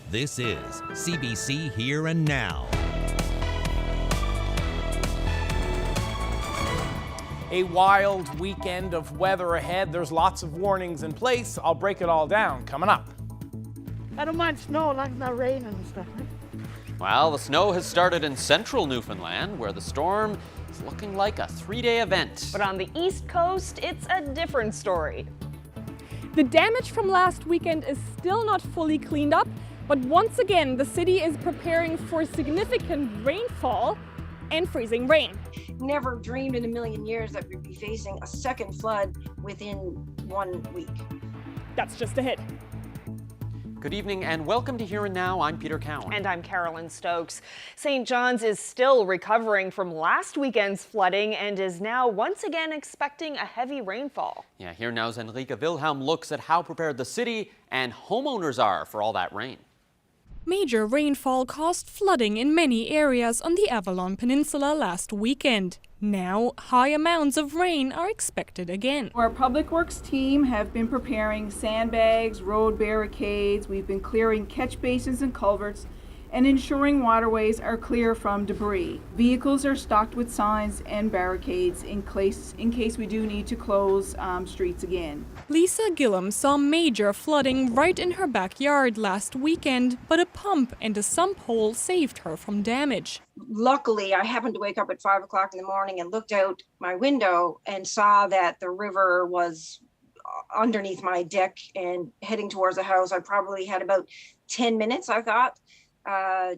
This is CBC Here and Now. A wild weekend of weather ahead. There's lots of warnings in place. I'll break it all down coming up. I don't mind snow, like not rain and stuff. Well, the snow has started in central Newfoundland, where the storm is looking like a 3-day event. But on the East Coast, it's a different story. The damage from last weekend is still not fully cleaned up, but once again, the city is preparing for significant rainfall and freezing rain. Never dreamed in a million years that we'd be facing a second flood within 1 week. That's just ahead. Good evening and welcome to Here and Now. I'm Peter Cowan. And I'm Carolyn Stokes. St. John's is still recovering from last weekend's flooding and is now once again expecting a heavy rainfall. Yeah, Here Now's Enrique Wilhelm looks at how prepared the city and homeowners are for all that rain. Major rainfall caused flooding in many areas on the Avalon Peninsula last weekend. Now, high amounts of rain are expected again. Our Public Works team have been preparing sandbags, road barricades. We've been clearing catch basins and culverts and ensuring waterways are clear from debris. Vehicles are stocked with signs and barricades in case we do need to close streets again. Lisa Gillum saw major flooding right in her backyard last weekend, but a pump and a sump hole saved her from damage. Luckily, I happened to wake up at 5 o'clock in the morning and looked out my window and saw that the river was underneath my deck and heading towards the house. I probably had about 10 minutes, I thought,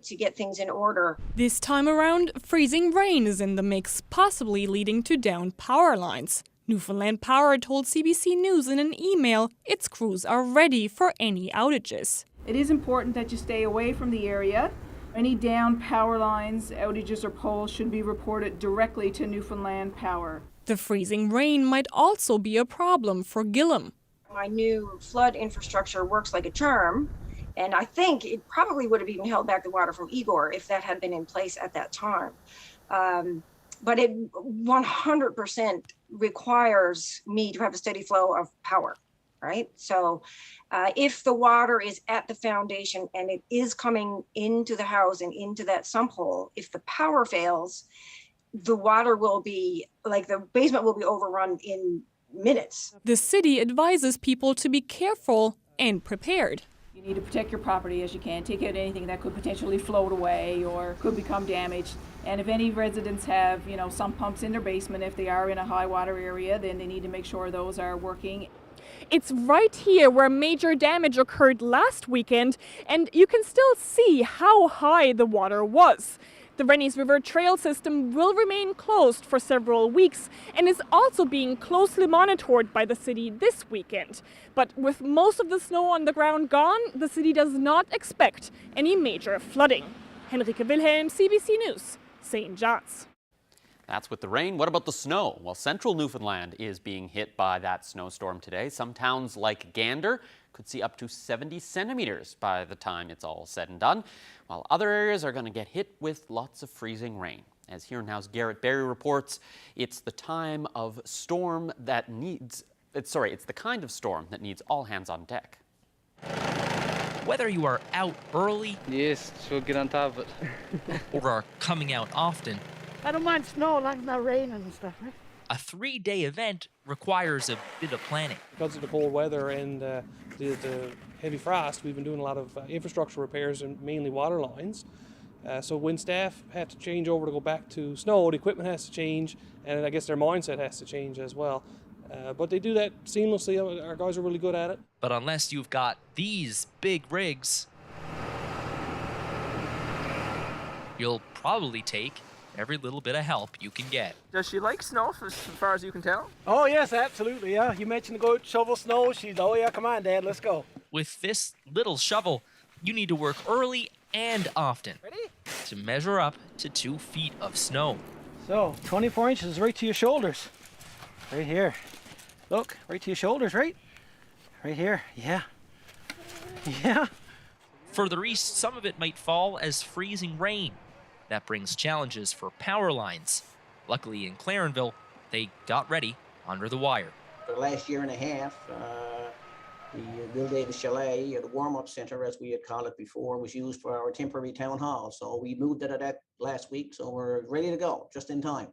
to get things in order. This time around, freezing rain is in the mix, possibly leading to downed power lines. Newfoundland Power told CBC News in an email its crews are ready for any outages. It is important that you stay away from the area. Any downed power lines, outages, or poles should be reported directly to Newfoundland Power. The freezing rain might also be a problem for Gillum. My new flood infrastructure works like a charm, and I think it probably would have even held back the water from Igor if that had been in place at that time. But it 100% requires me to have a steady flow of power, right? So if the water is at the foundation and it is coming into the house and into that sump hole, if the power fails, the water will be, like the basement will be overrun in minutes. The city advises people to be careful and prepared. You need to protect your property as you can. Take out anything that could potentially float away or could become damaged. And if any residents have, sump pumps in their basement, if they are in a high water area, then they need to make sure those are working. It's right here where major damage occurred last weekend, and you can still see how high the water was. The Rennies River Trail system will remain closed for several weeks and is also being closely monitored by the city this weekend. But with most of the snow on the ground gone, the city does not expect any major flooding. Enrique Wilhelm, CBC News, St. John's. That's with the rain. What about the snow? Well, central Newfoundland is being hit by that snowstorm today. Some towns like Gander could see up to 70 centimeters by the time it's all said and done, while other areas are going to get hit with lots of freezing rain. As Here Now's Garrett Berry reports, it's the kind of storm that needs all hands on deck. Whether you are out early, yes, so get on top of it, or are coming out often, I don't mind snow, like not rain and stuff. a 3-day event requires a bit of planning. Because of the cold weather and the heavy frost, we've been doing a lot of infrastructure repairs and mainly water lines. So when staff had to change over to go back to snow, the equipment has to change, and I guess their mindset has to change as well. But they do that seamlessly. Our guys are really good at it. But unless you've got these big rigs, you'll probably take every little bit of help you can get. Does she like snow as far as you can tell? Oh yes, absolutely, yeah. You mentioned to go shovel snow, oh yeah, come on Dad, let's go. With this little shovel, you need to work early and often. Ready? To measure up to 2 feet of snow. So, 24 inches right to your shoulders. Right here. Look, right to your shoulders, right? Right here, yeah. Yeah. Further east, some of it might fall as freezing rain. That brings challenges for power lines. Luckily in Clarenville, they got ready under the wire. For the last year and a half, The Bill Davis Chalet, or the warm-up center, as we had called it before, was used for our temporary town hall. So we moved out of that last week, so we're ready to go, just in time.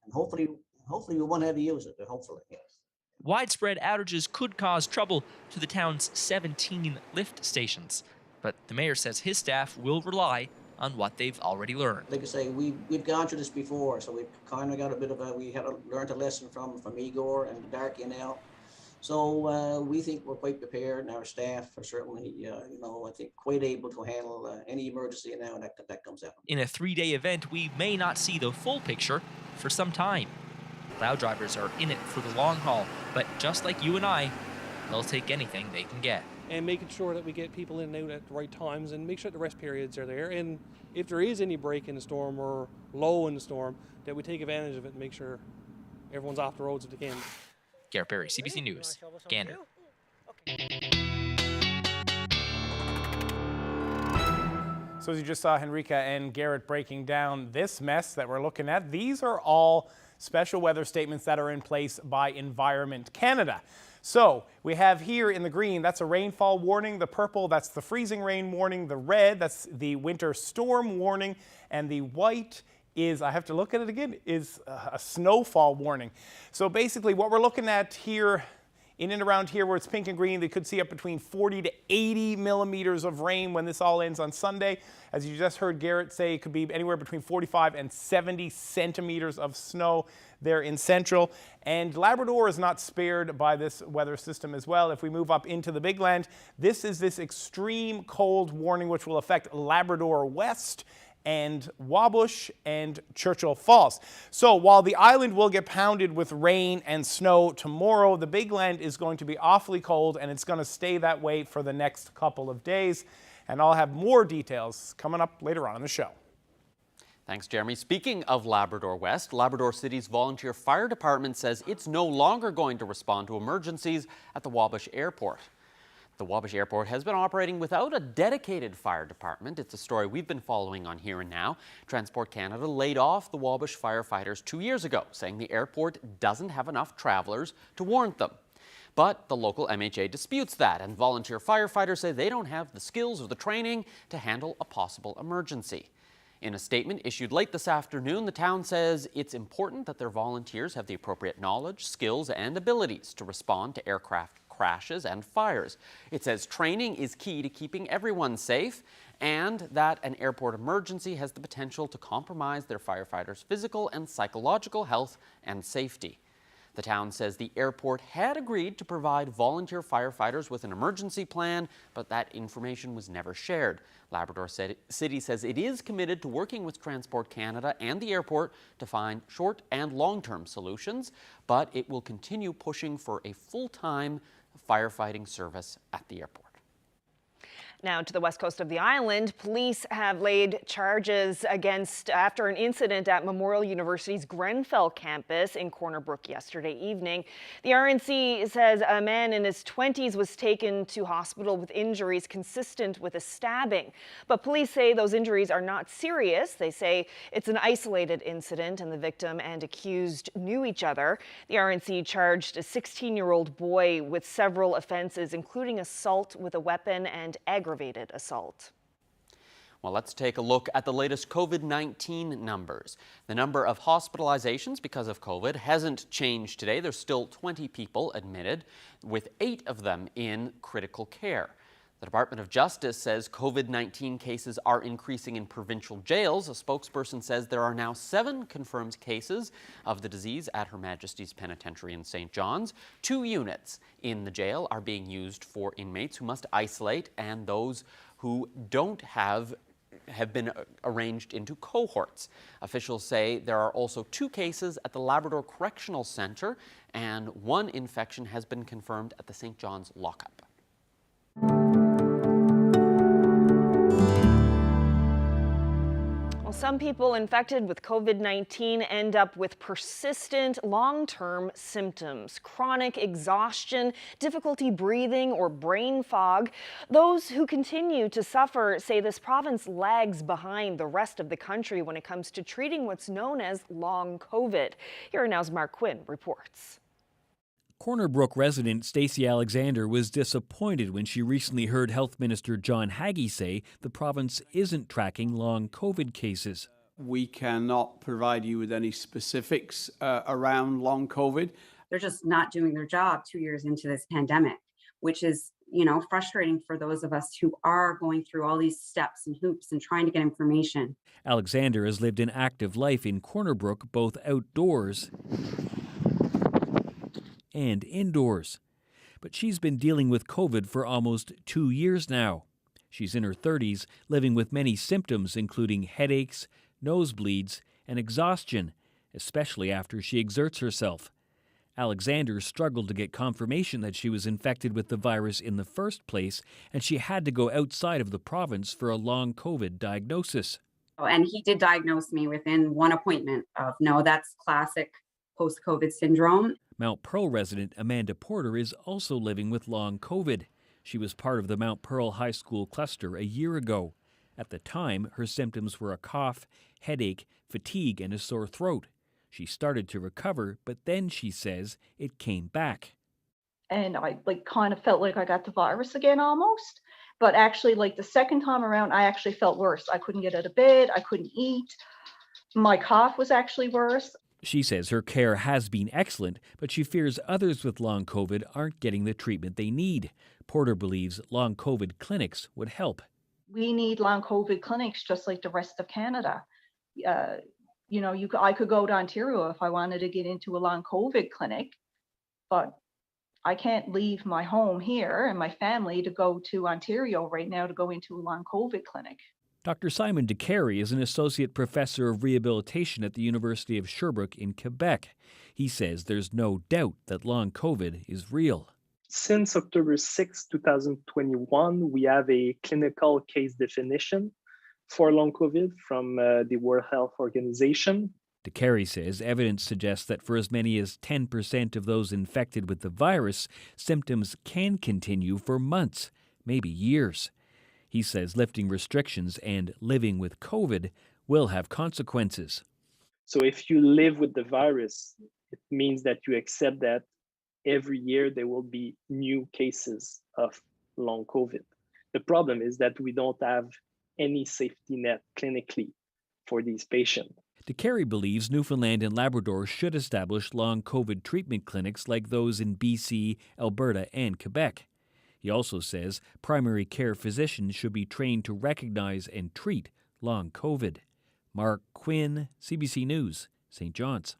And hopefully we won't have to use it, hopefully, yes. Widespread outages could cause trouble to the town's 17 lift stations, but the mayor says his staff will rely on what they've already learned. Like I say, we've gone through this before, so we've kind of got a bit of we had learned a lesson from Igor and the Dark NL. So we think we're quite prepared, and our staff are certainly, I think, quite able to handle any emergency now that comes out. In a 3-day event, we may not see the full picture for some time. Plow drivers are in it for the long haul, but just like you and I, they'll take anything they can get. And making sure that we get people in and out at the right times, and make sure the rest periods are there. And if there is any break in the storm or low in the storm, that we take advantage of it and make sure everyone's off the roads if they can. Garrett Perry, CBC News, Gander. So as you just saw Henrika and Garrett breaking down this mess that we're looking at, these are all special weather statements that are in place by Environment Canada. So we have here in the green, that's a rainfall warning. The purple, that's the freezing rain warning. The red, that's the winter storm warning. And the white is, I have to look at it again, is a snowfall warning. So basically what we're looking at here, in and around here where it's pink and green, they could see up between 40 to 80 millimeters of rain when this all ends on Sunday. As you just heard Garrett say, it could be anywhere between 45 and 70 centimeters of snow there in Central. And Labrador is not spared by this weather system as well. If we move up into the Big Land, this is this extreme cold warning which will affect Labrador West and Wabush and Churchill Falls. So while the island will get pounded with rain and snow tomorrow, the Big Land is going to be awfully cold, and it's going to stay that way for the next couple of days. And I'll have more details coming up later on in the show. Thanks, Jeremy. Speaking of Labrador West, Labrador City's volunteer fire department says it's no longer going to respond to emergencies at the Wabush Airport. The Wabush Airport has been operating without a dedicated fire department. It's a story we've been following on Here and Now. Transport Canada laid off the Wabush firefighters 2 years ago, saying the airport doesn't have enough travelers to warrant them. But the local MHA disputes that, and volunteer firefighters say they don't have the skills or the training to handle a possible emergency. In a statement issued late this afternoon, the town says it's important that their volunteers have the appropriate knowledge, skills, and abilities to respond to aircraft crashes and fires. It says training is key to keeping everyone safe, and that an airport emergency has the potential to compromise their firefighters' physical and psychological health and safety. The town says the airport had agreed to provide volunteer firefighters with an emergency plan, but that information was never shared. Labrador City says it is committed to working with Transport Canada and the airport to find short and long-term solutions, but it will continue pushing for a full-time firefighting service at the airport. Now to the west coast of the island, police have laid charges after an incident at Memorial University's Grenfell campus in Corner Brook yesterday evening. The RNC says a man in his 20s was taken to hospital with injuries consistent with a stabbing. But police say those injuries are not serious. They say it's an isolated incident and the victim and accused knew each other. The RNC charged a 16-year-old boy with several offenses, including assault with a weapon and aggravated assault. Well, let's take a look at the latest COVID-19 numbers. The number of hospitalizations because of COVID hasn't changed today. There's still 20 people admitted, with 8 of them in critical care. The Department of Justice says COVID-19 cases are increasing in provincial jails. A spokesperson says there are now 7 confirmed cases of the disease at Her Majesty's Penitentiary in St. John's. 2 units in the jail are being used for inmates who must isolate, and those who don't have been arranged into cohorts. Officials say there are also 2 cases at the Labrador Correctional Centre, and 1 infection has been confirmed at the St. John's lockup. Some people infected with COVID-19 end up with persistent long-term symptoms, chronic exhaustion, difficulty breathing, or brain fog. Those who continue to suffer say this province lags behind the rest of the country when it comes to treating what's known as long COVID. Here Now's Mark Quinn reports. Corner Brook resident Stacey Alexander was disappointed when she recently heard Health Minister John Haggie say the province isn't tracking long COVID cases. We cannot provide you with any specifics around long COVID. They're just not doing their job 2 years into this pandemic, which is, frustrating for those of us who are going through all these steps and hoops and trying to get information. Alexander has lived an active life in Corner Brook, both outdoors and indoors. But she's been dealing with COVID for almost 2 years now. She's in her 30s, living with many symptoms, including headaches, nosebleeds, and exhaustion, especially after she exerts herself. Alexander struggled to get confirmation that she was infected with the virus in the first place, and she had to go outside of the province for a long COVID diagnosis. And he did diagnose me within one appointment of, no, that's classic post-COVID syndrome. Mount Pearl resident Amanda Porter is also living with long COVID. She was part of the Mount Pearl High School cluster a year ago. At the time, her symptoms were a cough, headache, fatigue, and a sore throat. She started to recover, but then, she says, it came back. And I kind of felt like I got the virus again almost. But actually, the second time around, I actually felt worse. I couldn't get out of bed. I couldn't eat. My cough was actually worse. She says her care has been excellent, but she fears others with long COVID aren't getting the treatment they need. Porter believes long COVID clinics would help. We need long COVID clinics just like the rest of Canada. I could go to Ontario if I wanted to get into a long COVID clinic, but I can't leave my home here and my family to go to Ontario right now to go into a long COVID clinic. Dr. Simon DeCarey is an associate professor of rehabilitation at the University of Sherbrooke in Quebec. He says there's no doubt that long COVID is real. Since October 6, 2021, we have a clinical case definition for long COVID from the World Health Organization. DeCarey says evidence suggests that for as many as 10% of those infected with the virus, symptoms can continue for months, maybe years. He says lifting restrictions and living with COVID will have consequences. So if you live with the virus, it means that you accept that every year there will be new cases of long COVID. The problem is that we don't have any safety net clinically for these patients. DeCarey believes Newfoundland and Labrador should establish long COVID treatment clinics like those in BC, Alberta, and Quebec. He also says primary care physicians should be trained to recognize and treat long COVID. Mark Quinn, CBC News, St. John's.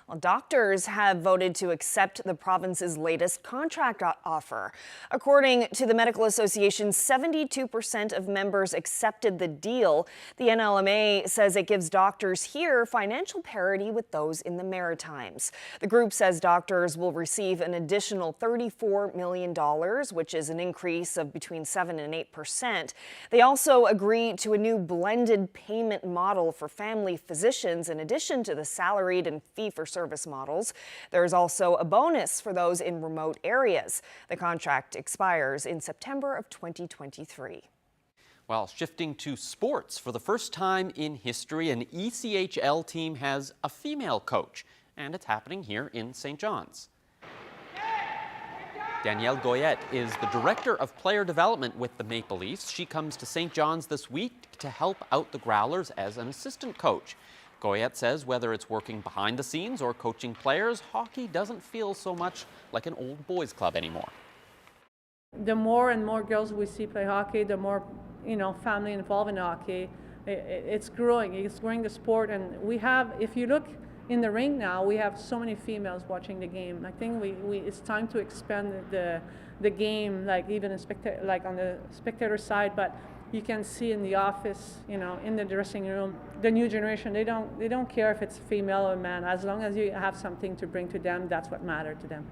Well, doctors have voted to accept the province's latest contract offer. According to the Medical Association, 72% of members accepted the deal. The NLMA says it gives doctors here financial parity with those in the Maritimes. The group says doctors will receive an additional $34 million, which is an increase of between 7 and 8%. They also agree to a new blended payment model for family physicians in addition to the salaried and fee-for-service models. There's also a bonus for those in remote areas. The contract expires in September of 2023. Well, shifting to sports, for the first time in history, an ECHL team has a female coach, and it's happening here in St. John's. Danielle Goyette is the Director of Player Development with the Maple Leafs. She comes to St. John's this week to help out the Growlers as an assistant coach. Goyette says whether it's working behind the scenes or coaching players, hockey doesn't feel so much like an old boys club anymore. The more and more girls we see play hockey, the more family involved in hockey. It's growing the sport, and we have, if you look in the rink now, we have so many females watching the game. I think it's time to expand the game, even on the spectator side, but you can see in the office, in the dressing room, the new generation, they don't care if it's female or man. As long as you have something to bring to them, that's what matters to them.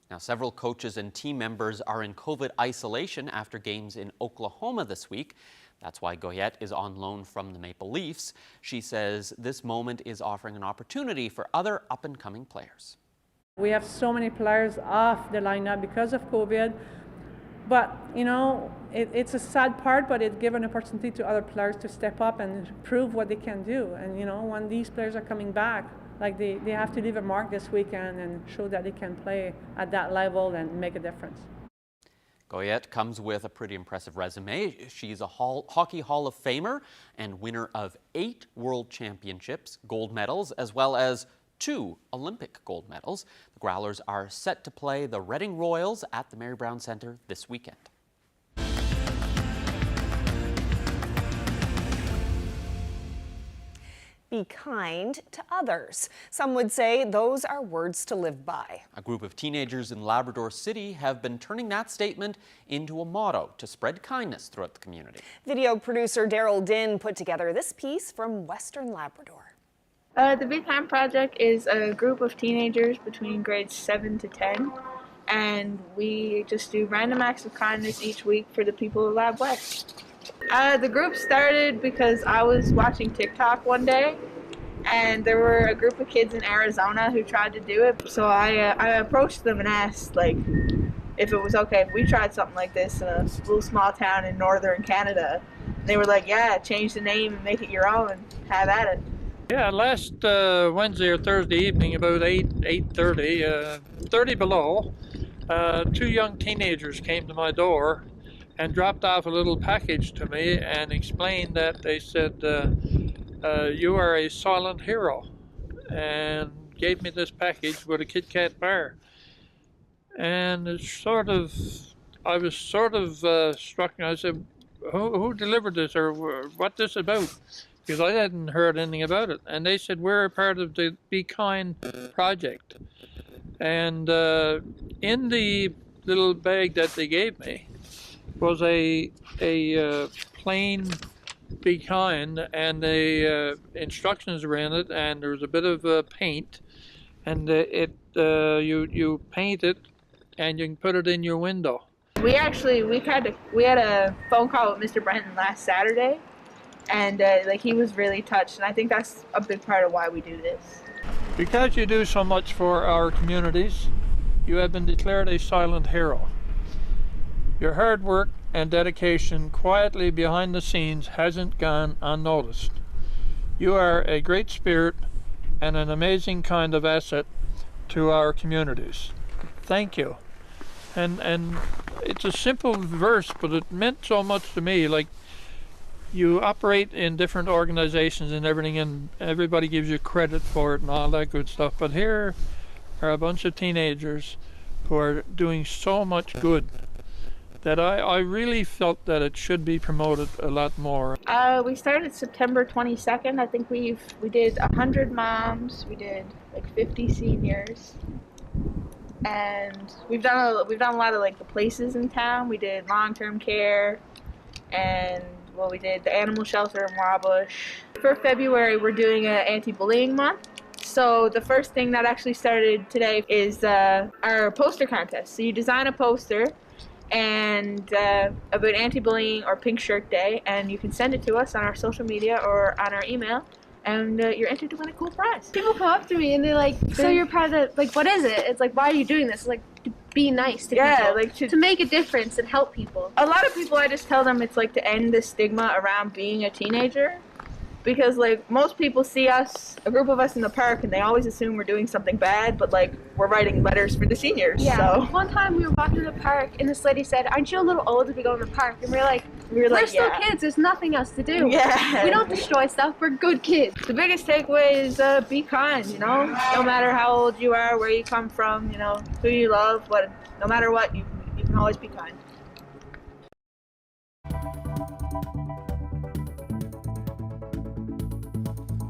Now, several coaches and team members are in COVID isolation after games in Oklahoma this week. That's why Goyette is on loan from the Maple Leafs. She says this moment is offering an opportunity for other up-and-coming players. We have so many players off the lineup because of COVID. But, it's a sad part, but it gives an opportunity to other players to step up and prove what they can do. And, when these players are coming back, like they have to leave a mark this weekend and show that they can play at that level and make a difference. Goyette comes with a pretty impressive resume. She's a Hockey Hall of Famer and winner of 8 World Championships gold medals, as well as 2 Olympic gold medals. The Growlers are set to play the Reading Royals at the Mary Brown Centre this weekend. Be kind to others. Some would say those are words to live by. A group of teenagers in Labrador City have been turning that statement into a motto to spread kindness throughout the community. Video producer Daryl Din put together this piece from Western Labrador. The Be Kind Project is a group of teenagers between grades 7 to 10, and we just do random acts of kindness each week for the people of Lab West. The group started because I was watching TikTok one day, and there were a group of kids in Arizona who tried to do it. So I approached them and asked, like, if it was okay if we tried something like this in a little small town in northern Canada. And they were like, yeah, change the name and make it your own. Have at it. Yeah, last Wednesday or Thursday evening, about 8:30, 30 below, 2 young teenagers came to my door and dropped off a little package to me and explained that they said, you are a silent hero, and gave me this package with a Kit Kat bar. And it's I was sort of struck, and I said, who delivered this, or what this about? Because I hadn't heard anything about it. And they said, we're a part of the Be Kind project. And in the little bag that they gave me was a plain Be Kind, and the instructions were in it, and there was a bit of paint, and you paint it and you can put it in your window. We had a phone call with Mr. Brenton last Saturday, and like he was really touched, and I think that's a big part of why we do this. Because you do so much for our communities, you have been declared a silent hero. Your hard work and dedication quietly behind the scenes hasn't gone unnoticed. You are a great spirit and an amazing kind of asset to our communities. Thank you. And it's a simple verse, but it meant so much to me. Like, you operate in different organizations and everything, and everybody gives you credit for it and all that good stuff. But here are a bunch of teenagers who are doing so much good that I really felt that it should be promoted a lot more. We started September 22nd. I think we did 100 moms. We did like 50 seniors, and we've done a lot of like the places in town. We did long-term care, and we did the animal shelter in Wabush. For February, we're doing an anti-bullying month. So the first thing that actually started today is our poster contest. So you design a poster and about anti-bullying or Pink Shirt Day, and you can send it to us on our social media or on our email, and you're entered to win a cool prize. People come up to me and they're like, so you're part of, like, what is it? It's like, why are you doing this? It's like, to be nice to people, like to make a difference and help people. A lot of people, I just tell them it's like to end the stigma around being a teenager. Because, like, most people see us, a group of us in the park, and they always assume we're doing something bad, but, like, we're writing letters for the seniors, Yeah. so. One time we were walking to the park, and this lady said, aren't you a little old to be going to the park? And we're still yeah. kids, there's nothing else to do. Yeah. We don't destroy stuff, we're good kids. The biggest takeaway is be kind, you know? No matter how old you are, where you come from, you know, who you love, no matter what, you can always be kind.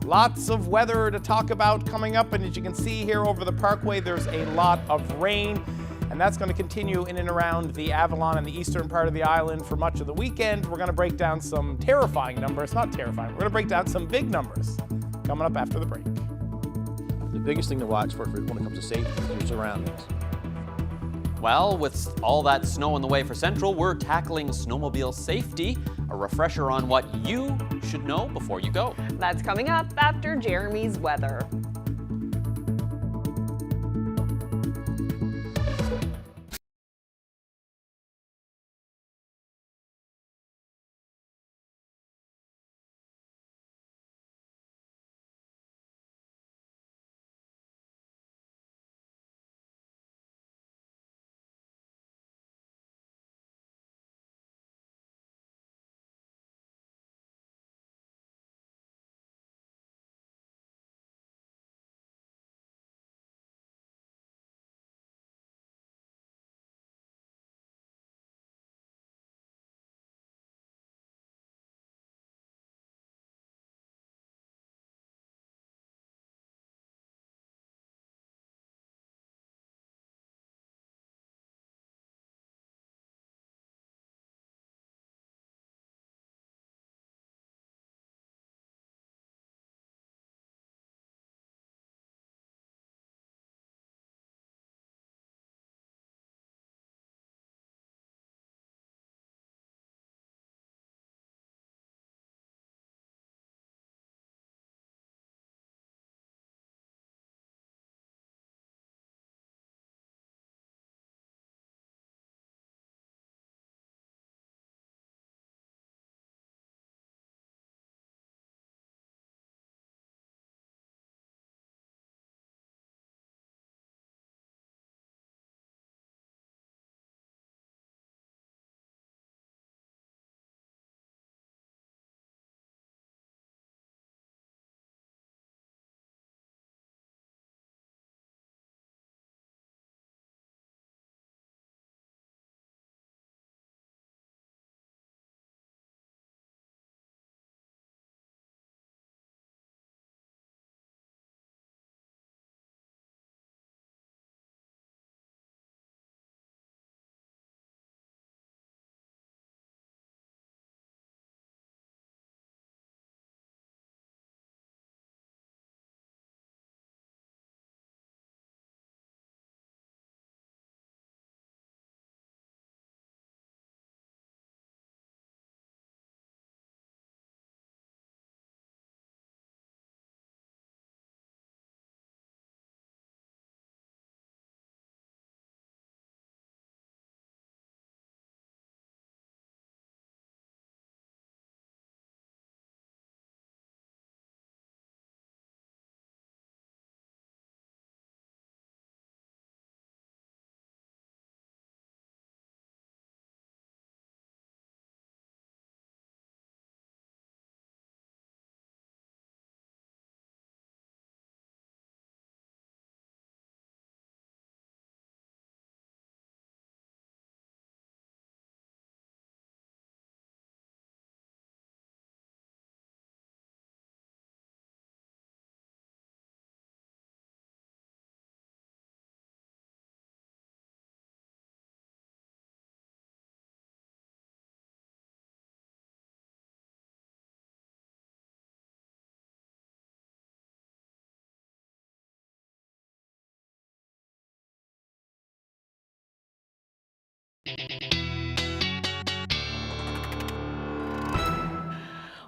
Lots of weather to talk about coming up, and as you can see here over the parkway, there's a lot of rain, and that's going to continue in and around the Avalon and the eastern part of the island for much of the weekend. We're going to break down some terrifying numbers, not terrifying, we're going to break down some big numbers coming up after the break. The biggest thing to watch for when it comes to safety is your surroundings. Well, with all that snow on the way for Central, we're tackling snowmobile safety. A refresher on what you should know before you go. That's coming up after Jeremy's weather.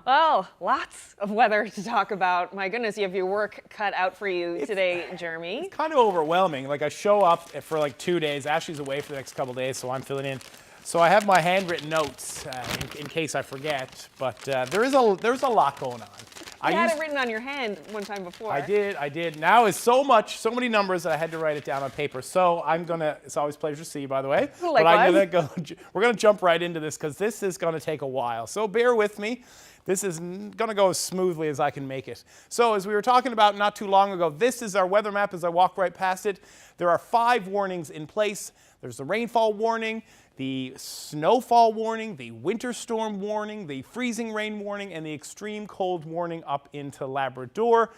Well, lots of weather to talk about. My goodness, you have your work cut out for you today, Jeremy. It's kind of overwhelming. Like I show up for like 2 days. Ashley's away for the next couple of days, so I'm filling in. So I have my handwritten notes in case I forget, but there's a lot going on. You had it written on your hand one time before. I did. Now it's so many numbers that I had to write it down on paper. So it's always a pleasure to see you, by the way. Likewise. But we're gonna jump right into this because this is gonna take a while. So bear with me. This is gonna go as smoothly as I can make it. So as we were talking about not too long ago, this is our weather map as I walk right past it. There are 5 warnings in place. There's the rainfall warning, the snowfall warning, the winter storm warning, the freezing rain warning, and the extreme cold warning up into Labrador.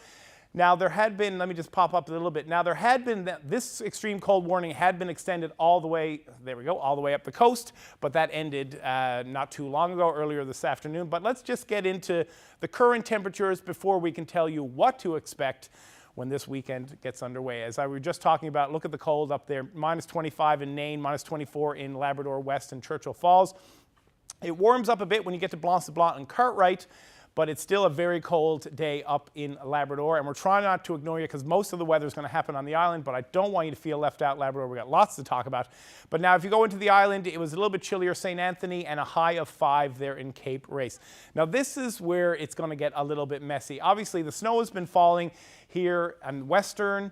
Now there had been, let me just pop up a little bit. Now there had been, this extreme cold warning had been extended all the way, there we go, all the way up the coast, but that ended not too long ago, earlier this afternoon. But let's just get into the current temperatures before we can tell you what to expect when this weekend gets underway. As I were just talking about, look at the cold up there, -25 in Nain, -24 in Labrador West and Churchill Falls. It warms up a bit when you get to Blanc-Sablon and Cartwright, but it's still a very cold day up in Labrador, and we're trying not to ignore you because most of the weather is going to happen on the island, but I don't want you to feel left out, Labrador. We've got lots to talk about. But now if you go into the island, it was a little bit chillier, St. Anthony, and a high of 5 there in Cape Race. Now this is where it's going to get a little bit messy. Obviously the snow has been falling here in western,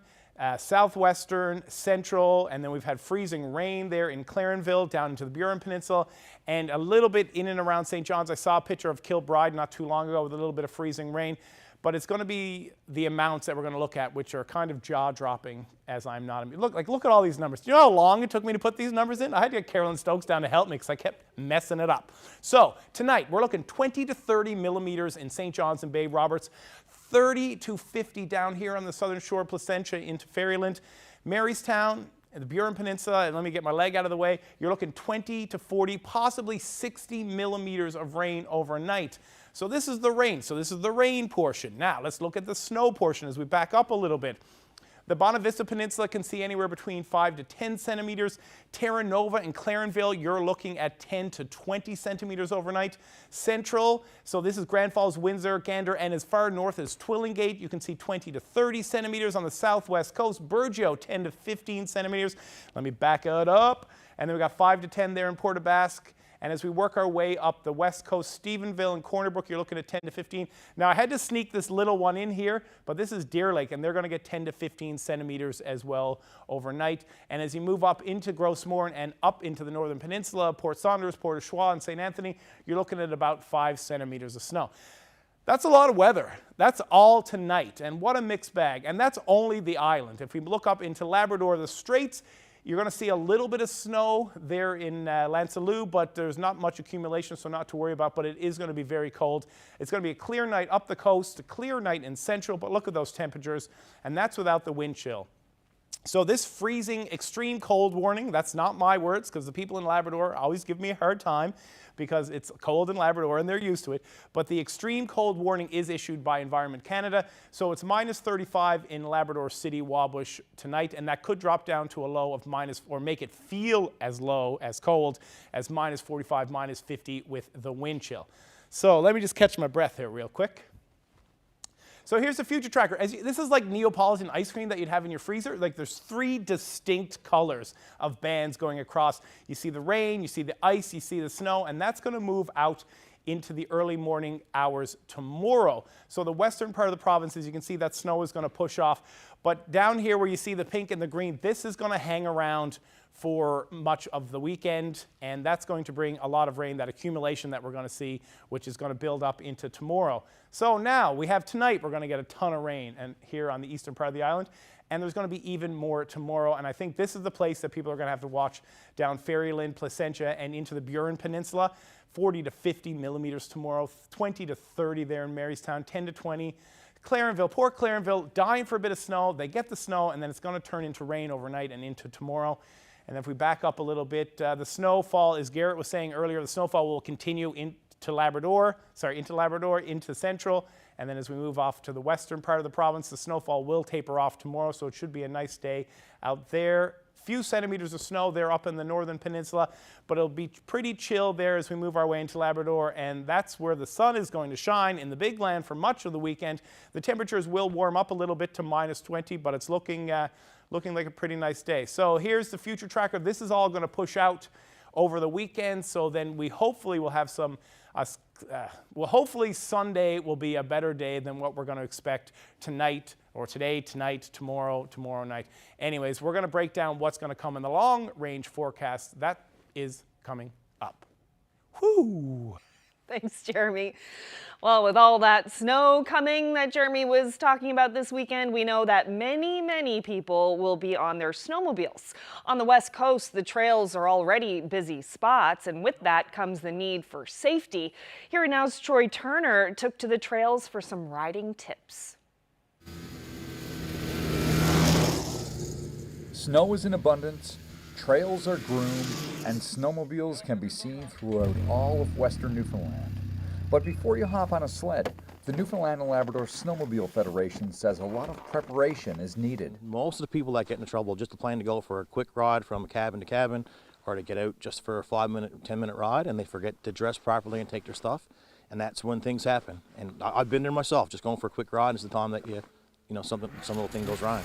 southwestern, central, and then we've had freezing rain there in Clarenville down into the Burin Peninsula, and a little bit in and around St. John's. I saw a picture of Kilbride not too long ago with a little bit of freezing rain, but it's going to be the amounts that we're going to look at, which are kind of jaw-dropping as I'm not. Look at all these numbers. Do you know how long it took me to put these numbers in? I had to get Carolyn Stokes down to help me because I kept messing it up. So tonight we're looking 20 to 30 millimeters in St. John's and Bay Roberts, 30 to 50 down here on the southern shore, Placentia into Ferryland, Marystown, and the Burin Peninsula, and let me get my leg out of the way, you're looking 20 to 40, possibly 60 millimeters of rain overnight. So this is the rain. So this is the rain portion. Now let's look at the snow portion as we back up a little bit. The Bonavista Peninsula can see anywhere between 5 to 10 centimeters. Terra Nova and Clarenville, you're looking at 10 to 20 centimeters overnight. Central, so this is Grand Falls, Windsor, Gander, and as far north as Twillingate, you can see 20 to 30 centimeters on the southwest coast. Burgeo, 10 to 15 centimeters. Let me back it up. And then we got 5 to 10 there in Port aux Basques. And as we work our way up the west coast, Stephenville and Corner Brook, you're looking at 10 to 15. Now, I had to sneak this little one in here, but this is Deer Lake, and they're going to get 10 to 15 centimeters as well overnight. And as you move up into Grossmoor and up into the northern peninsula, Port Saunders, Port aux Choix, and St. Anthony, you're looking at about 5 centimeters of snow. That's a lot of weather. That's all tonight, and what a mixed bag. And that's only the island. If we look up into Labrador, the Straits, you're going to see a little bit of snow there in Lansalou, but there's not much accumulation, so not to worry about, but it is going to be very cold. It's going to be a clear night up the coast, a clear night in central, but look at those temperatures, and that's without the wind chill. So this freezing extreme cold warning, that's not my words, because the people in Labrador always give me a hard time because it's cold in Labrador and they're used to it. But the extreme cold warning is issued by Environment Canada. So it's -35 in Labrador City, Wabush tonight, and that could drop down to a low of or make it feel as low, as cold, as -45, -50 with the wind chill. So let me just catch my breath here real quick. So here's the future tracker. This is like Neapolitan ice cream that you'd have in your freezer. Like there's 3 distinct colors of bands going across. You see the rain, you see the ice, you see the snow, and that's going to move out into the early morning hours tomorrow. So the western part of the province, as you can see, that snow is going to push off. But down here where you see the pink and the green, this is going to hang around for much of the weekend, and that's going to bring a lot of rain, that accumulation that we're going to see, which is going to build up into tomorrow. So now we have tonight, we're going to get a ton of rain and here on the eastern part of the island, and there's going to be even more tomorrow. And I think this is the place that people are going to have to watch down Ferryland, Placentia, and into the Burin Peninsula. 40 to 50 millimeters tomorrow, 20 to 30 there in Marystown, 10 to 20. Clarenville, poor Clarenville, dying for a bit of snow. They get the snow, and then it's going to turn into rain overnight and into tomorrow. And if we back up a little bit, the snowfall, as Garrett was saying earlier, the snowfall will continue to Labrador, into Labrador, into Central, and then as we move off to the western part of the province, the snowfall will taper off tomorrow, so it should be a nice day out there. Few centimeters of snow there up in the northern peninsula, but it'll be pretty chill there as we move our way into Labrador, and that's where the sun is going to shine in the big land for much of the weekend. The temperatures will warm up a little bit to -20, but it's looking like a pretty nice day. So here's the future tracker. This is all going to push out over the weekend, so then we hopefully will have some hopefully Sunday will be a better day than what we're going to expect tonight, or today, tonight, tomorrow night. Anyways, we're going to break down what's going to come in the long range forecast. That is coming up. Whoo! Thanks, Jeremy. Well, with all that snow coming that Jeremy was talking about this weekend, we know that many people will be on their snowmobiles. On the West Coast, the trails are already busy spots, and with that comes the need for safety. Here Now's Troy Turner took to the trails for some riding tips. Snow is in abundance, trails are groomed, and snowmobiles can be seen throughout all of western Newfoundland. But before you hop on a sled, the Newfoundland and Labrador Snowmobile Federation says a lot of preparation is needed. Most of the people that get into trouble just plan to go for a quick ride from cabin to cabin, or to get out just for a 5-minute, 10-minute ride, and they forget to dress properly and take their stuff, and that's when things happen. And I've been there myself. Just going for a quick ride is the time that some little thing goes wrong.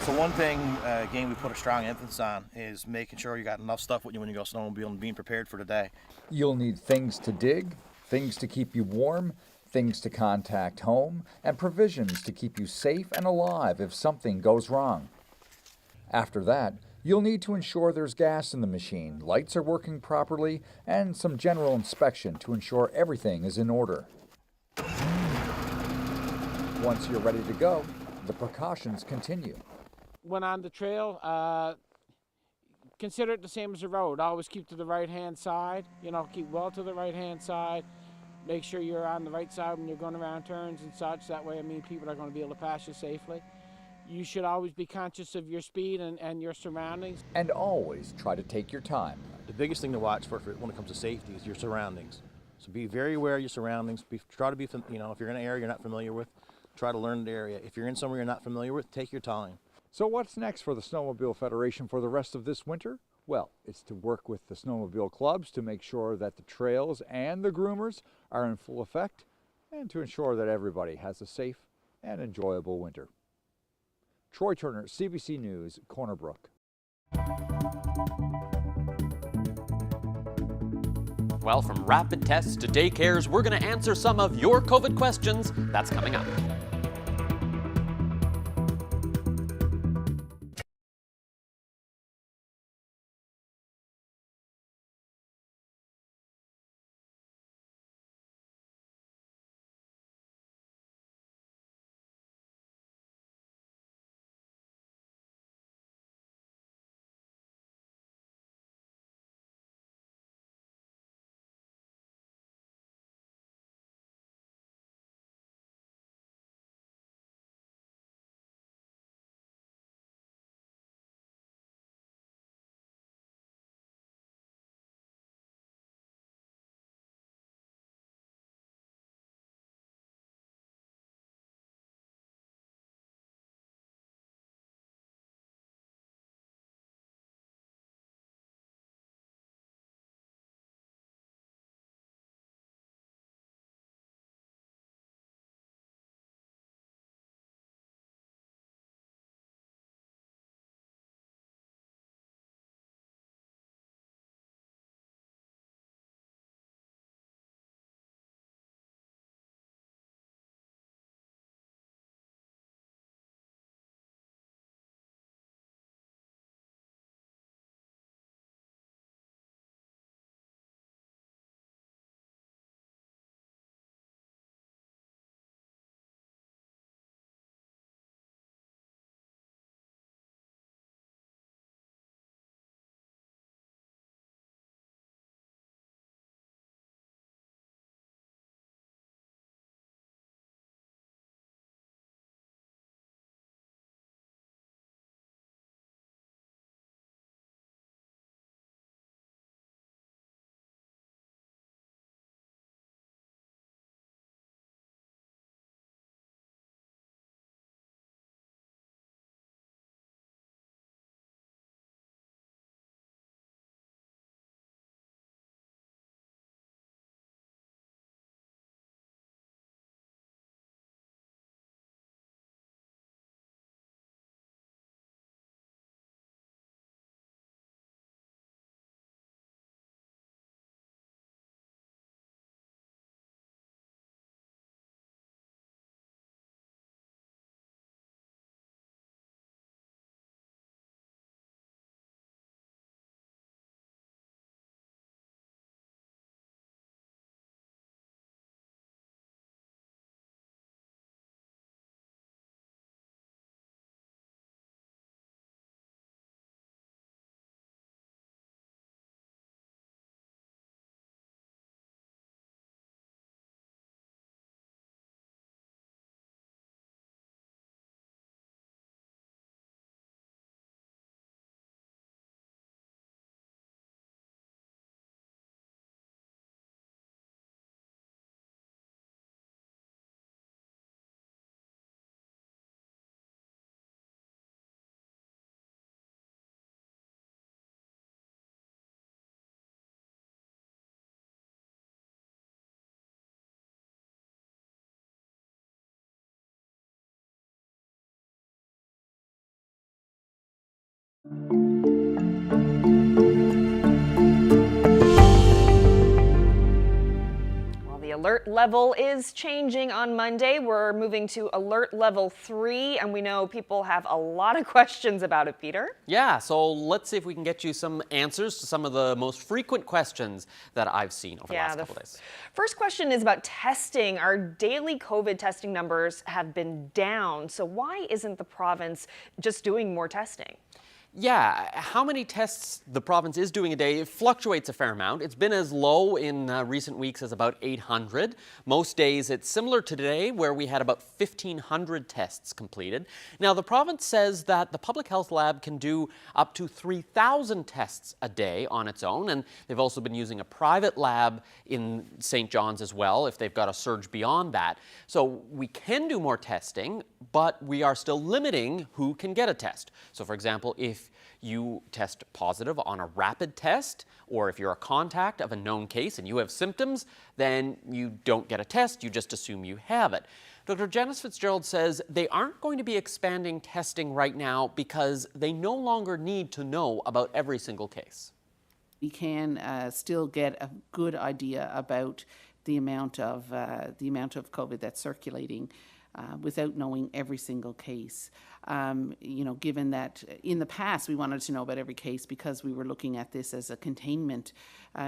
So one thing, again, we put a strong emphasis on is making sure you got enough stuff with you when you go snowmobiling and being prepared for the day. You'll need things to dig, things to keep you warm, things to contact home, and provisions to keep you safe and alive if something goes wrong. After that, you'll need to ensure there's gas in the machine, lights are working properly, and some general inspection to ensure everything is in order. Once you're ready to go, the precautions continue. When on the trail, consider it the same as a road. Always keep to the right-hand side, keep well to the right-hand side. Make sure you're on the right side when you're going around turns and such. That way, people are going to be able to pass you safely. You should always be conscious of your speed and your surroundings. And always try to take your time. The biggest thing to watch for when it comes to safety is your surroundings. So be very aware of your surroundings. Try to be, if you're in an area you're not familiar with, try to learn the area. If you're in somewhere you're not familiar with, take your time. So what's next for the Snowmobile Federation for the rest of this winter? Well, it's to work with the snowmobile clubs to make sure that the trails and the groomers are in full effect, and to ensure that everybody has a safe and enjoyable winter. Troy Turner, CBC News, Corner Brook. Well, from rapid tests to daycares, we're going to answer some of your COVID questions. That's coming up. The alert level is changing on Monday. We're moving to alert level 3, and we know people have a lot of questions about it, Peter. Yeah, so let's see if we can get you some answers to some of the most frequent questions that I've seen over the last couple days. First question is about testing. Our daily COVID testing numbers have been down, so why isn't the province just doing more testing? Yeah, how many tests the province is doing a day fluctuates a fair amount. It's been as low in recent weeks as about 800. Most days it's similar to today, where we had about 1,500 tests completed. Now, the province says that the public health lab can do up to 3,000 tests a day on its own, and they've also been using a private lab in St. John's as well, if they've got a surge beyond that. So we can do more testing, but we are still limiting who can get a test. So, for example, if you test positive on a rapid test, or if you're a contact of a known case and you have symptoms, then you don't get a test, you just assume you have it. Dr. Janice Fitzgerald says they aren't going to be expanding testing right now because they no longer need to know about every single case. We can still get a good idea about the amount of COVID that's circulating without knowing every single case. You know, given that in the past we wanted to know about every case because we were looking at this as a containment.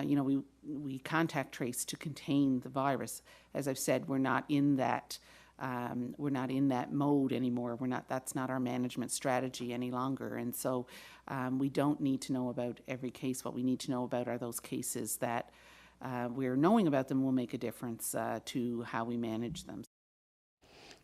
You know, we contact trace to contain the virus. As I've said, we're not in that. We're not in that mode anymore. That's not our management strategy any longer. And so we don't need to know about every case. What we need to know about are those cases that we're knowing about them will make a difference to how we manage them.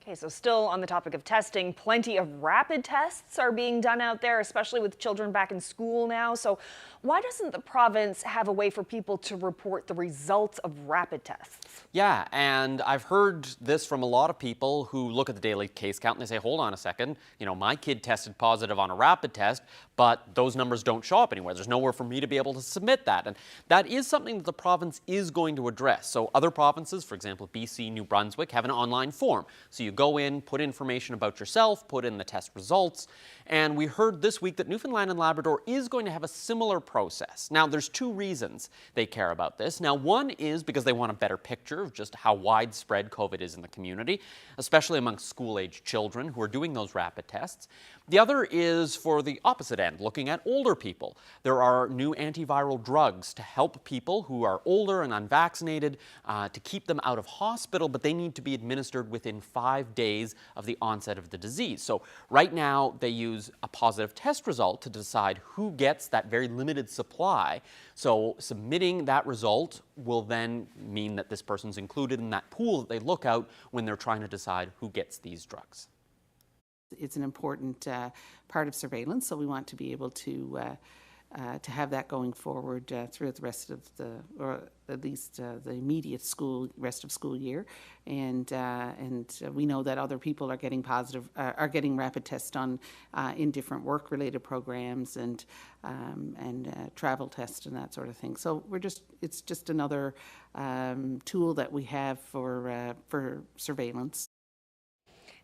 Okay, so still on the topic of testing, plenty of rapid tests are being done out there, especially with children back in school now. So why doesn't the province have a way for people to report the results of rapid tests? Yeah, and I've heard this from a lot of people who look at the daily case count and they say, hold on a second, you know, my kid tested positive on a rapid test, but those numbers don't show up anywhere. There's nowhere for me to be able to submit that. And that is something that the province is going to address. So other provinces, for example, BC, New Brunswick, have an online form. So you go in, put information about yourself, put in the test results, and we heard this week that Newfoundland and Labrador is going to have a similar process. Now, there's two reasons they care about this. Now, one is because they want a better picture of just how widespread COVID is in the community, especially among school-age children who are doing those rapid tests. The other is for the opposite end, looking at older people. There are new antiviral drugs to help people who are older and unvaccinated to keep them out of hospital, but they need to be administered within 5 days of the onset of the disease. So right now they use a positive test result to decide who gets that very limited supply. So submitting that result will then mean that this person's included in that pool that they look out when they're trying to decide who gets these drugs. It's an important part of surveillance, so we want to be able to have that going forward throughout the rest of or at least the immediate rest of school year, and we know that other people are getting getting rapid tests done in different work-related programs and travel tests and that sort of thing. So it's just another tool that we have for surveillance.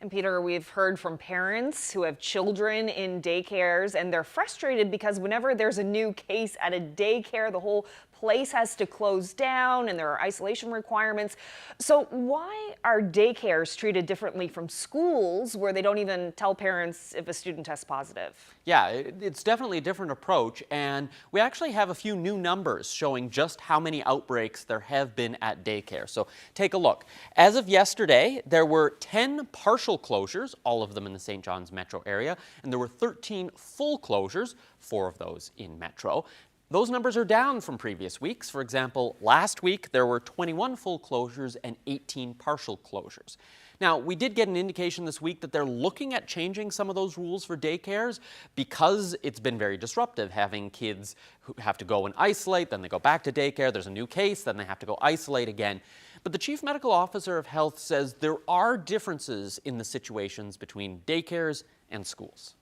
And Peter, we've heard from parents who have children in daycares, and they're frustrated because whenever there's a new case at a daycare, the whole place has to close down and there are isolation requirements. So why are daycares treated differently from schools where they don't even tell parents if a student tests positive? Yeah, it's definitely a different approach, and we actually have a few new numbers showing just how many outbreaks there have been at daycare. So take a look. As of yesterday, there were 10 partial closures, all of them in the St. John's metro area, and there were 13 full closures, 4 of those in metro. Those numbers are down from previous weeks. For example, last week there were 21 full closures and 18 partial closures. Now, we did get an indication this week that they're looking at changing some of those rules for daycares because it's been very disruptive having kids who have to go and isolate, then they go back to daycare, there's a new case, then they have to go isolate again. But the Chief Medical Officer of Health says there are differences in the situations between daycares and schools.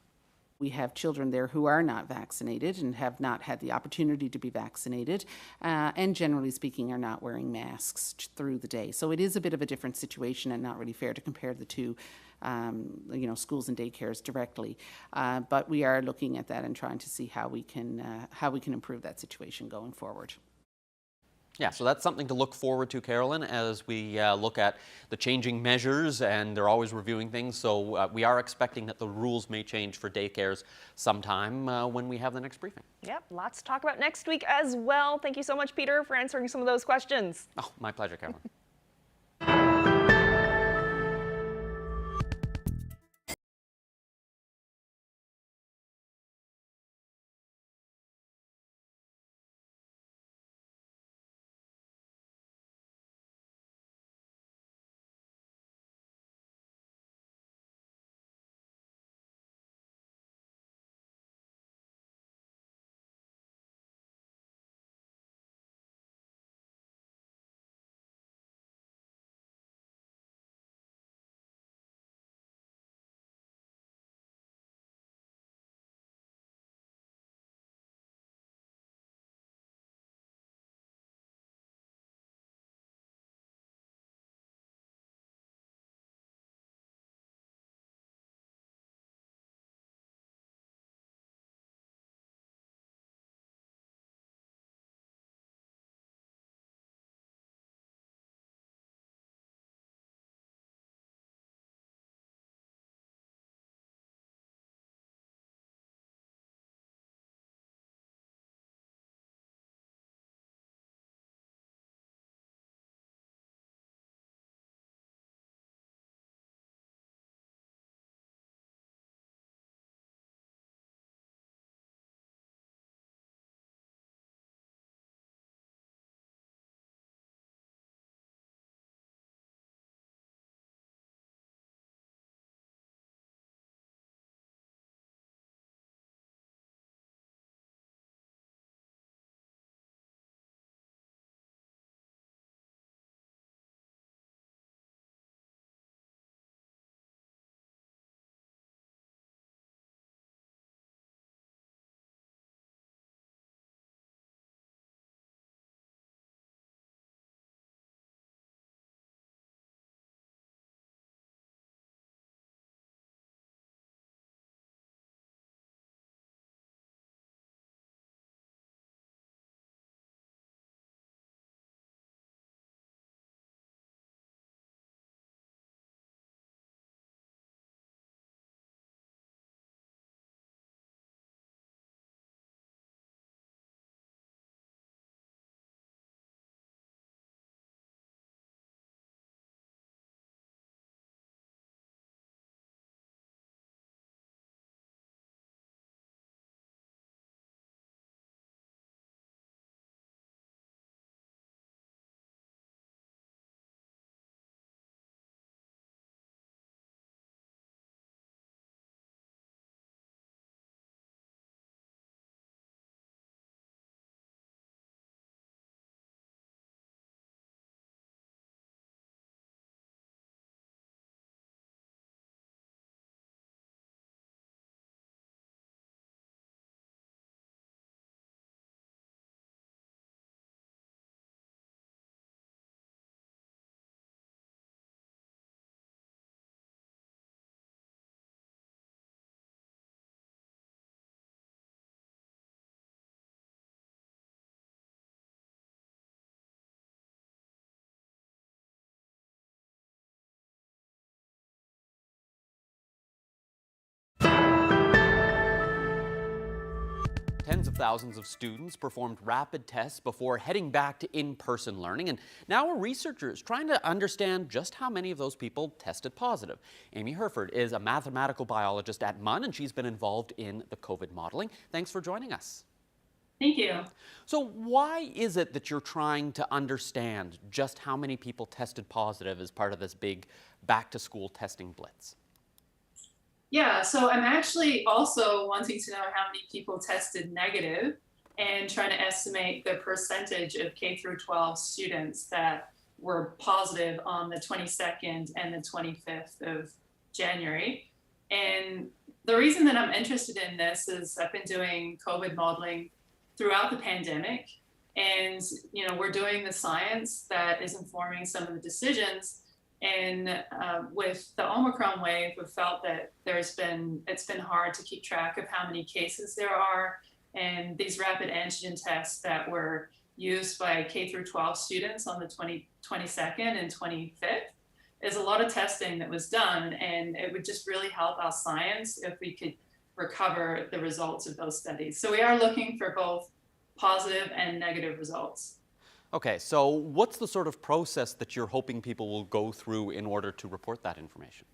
We have children there who are not vaccinated and have not had the opportunity to be vaccinated, and generally speaking are not wearing masks through the day. So it is a bit of a different situation and not really fair to compare the two schools and daycares directly. But we are looking at that and trying to see how we can improve that situation going forward. Yeah, so that's something to look forward to, Carolyn, as we look at the changing measures, and they're always reviewing things. So we are expecting that the rules may change for daycares sometime when we have the next briefing. Yep, lots to talk about next week as well. Thank you so much, Peter, for answering some of those questions. Oh, my pleasure, Carolyn. Tens of thousands of students performed rapid tests before heading back to in-person learning, and now a researcher is trying to understand just how many of those people tested positive. Amy Herford is a mathematical biologist at MUN, and she's been involved in the COVID modeling. Thanks for joining us. Thank you. So why is it that you're trying to understand just how many people tested positive as part of this big back-to-school testing blitz? Yeah, so I'm actually also wanting to know how many people tested negative and trying to estimate the percentage of K through 12 students that were positive on the 22nd and the 25th of January. And The reason that I'm interested in this is I've been doing COVID modeling throughout the pandemic, and we're doing the science that is informing some of the decisions. And with the Omicron wave, we've felt that it's been hard to keep track of how many cases there are. And these rapid antigen tests that were used by K through 12 students on the 22nd and 25th is a lot of testing that was done. And it would just really help our science if we could recover the results of those studies. So we are looking for both positive and negative results. Okay, so what's the sort of process that you're hoping people will go through in order to report that information?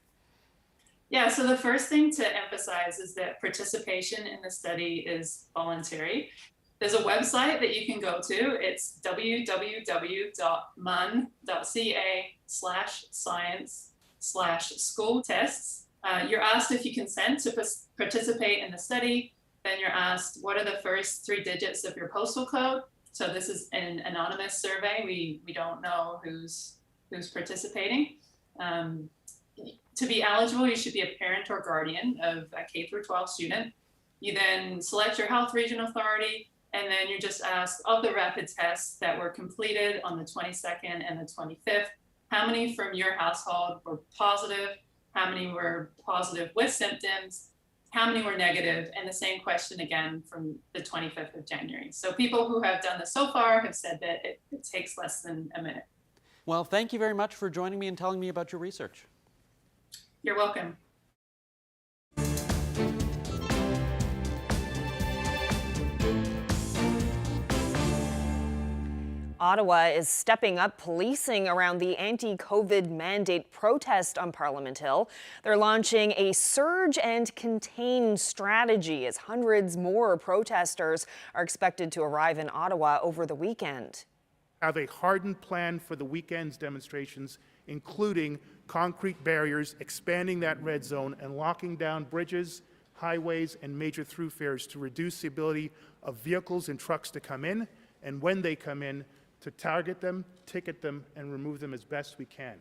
Yeah, so the first thing to emphasize is that participation in the study is voluntary. There's a website that you can go to. It's www.mun.ca/science/school tests. You're asked if you consent to participate in the study. Then you're asked, what are the first 3 digits of your postal code? So this is an anonymous survey. We don't know who's participating. To be eligible, you should be a parent or guardian of a K through 12 student. You then select your health region authority, and then you're just asked, of the rapid tests that were completed on the 22nd and the 25th, how many from your household were positive? How many were positive with symptoms? How many were negative? And the same question again from the 25th of January. So people who have done this so far have said that it takes less than a minute. Well, thank you very much for joining me and telling me about your research. You're welcome. Ottawa is stepping up policing around the anti-COVID mandate protest on Parliament Hill. They're launching a surge and contain strategy as hundreds more protesters are expected to arrive in Ottawa over the weekend. Have a hardened plan for the weekend's demonstrations, including concrete barriers, expanding that red zone, and locking down bridges, highways, and major thoroughfares to reduce the ability of vehicles and trucks to come in, and when they come in, to target them, ticket them, and remove them as best we can.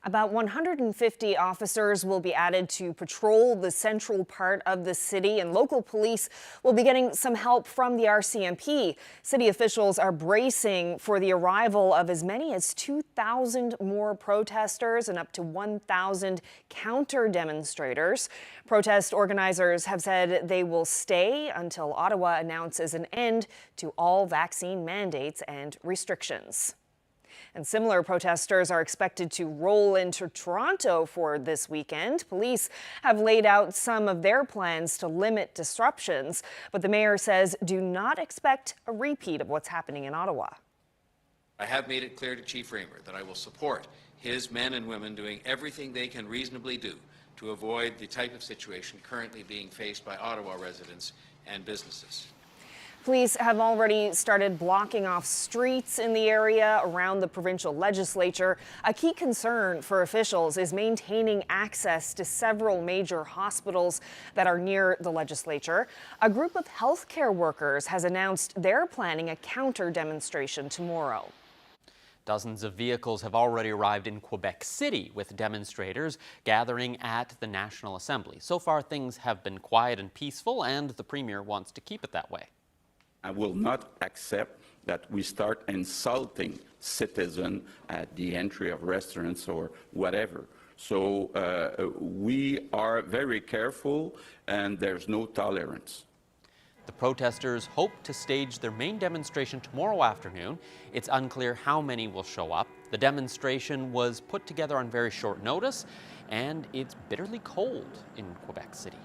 About 150 officers will be added to patrol the central part of the city, and local police will be getting some help from the RCMP. City officials are bracing for the arrival of as many as 2,000 more protesters and up to 1,000 counter-demonstrators. Protest organizers have said they will stay until Ottawa announces an end to all vaccine mandates and restrictions. And similar protesters are expected to roll into Toronto for this weekend. Police have laid out some of their plans to limit disruptions, but the mayor says do not expect a repeat of what's happening in Ottawa. I have made it clear to Chief Raymer that I will support his men and women doing everything they can reasonably do to avoid the type of situation currently being faced by Ottawa residents and businesses. Police have already started blocking off streets in the area around the provincial legislature. A key concern for officials is maintaining access to several major hospitals that are near the legislature. A group of healthcare workers has announced they're planning a counter-demonstration tomorrow. Dozens of vehicles have already arrived in Quebec City with demonstrators gathering at the National Assembly. So far, things have been quiet and peaceful, and the Premier wants to keep it that way. I will not accept that we start insulting citizens at the entry of restaurants or whatever. So we are very careful, and there's no tolerance. The protesters hope to stage their main demonstration tomorrow afternoon. It's unclear how many will show up. The demonstration was put together on very short notice, and it's bitterly cold in Quebec City.